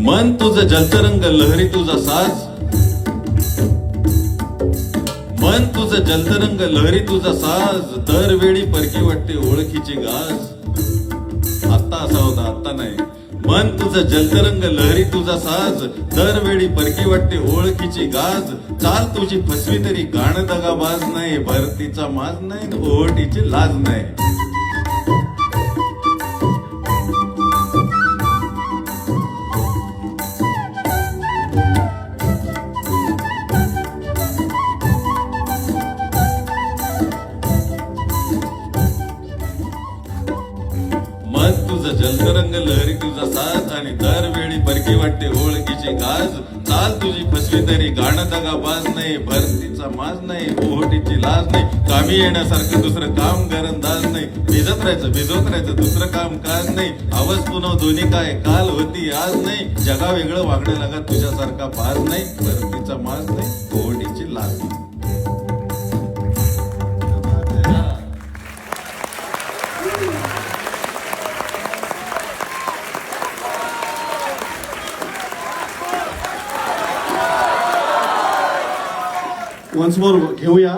मन तुझं जलतरंग लहरी तुझा साज, मन तुझं जलतरंग लहरी तुझा साज, दरवेळी परकी वाटते ओळखीची गाज. आत्ता असा होता, आत्ता नाही. मन तुझं जलतरंग लहरी तुझा साज, दरवेळी परकी वाटते ओळखीची गाज. चाल तुझी फसवी तरी गाणं दगाबाज नाही, भरतीचा माज नाही ओहटीची लाज नाही. मन तुझं जलतरंग लहरी तुझा साज, आणि दरवेळी परकी वाटते ओळखीची गाज. चाल तुझी फसवी तरी गाणं दगाबाज नाही, भरतीचा माज नाही ओहटीची लाज नाही. कामी येण्यासारखं दुसरं काम गरंदाज नाही, भिजत राहायचं दुसरं काम काज नाही. आवाज पुन्हा दोन्ही काय काल होती आज नाही, जगा वेगळं वागणं लागा तुझ्यासारखा बाज नाही, भरतीचा माज नाही ओहटीची लाज नाही. वन्स मोर घेऊया.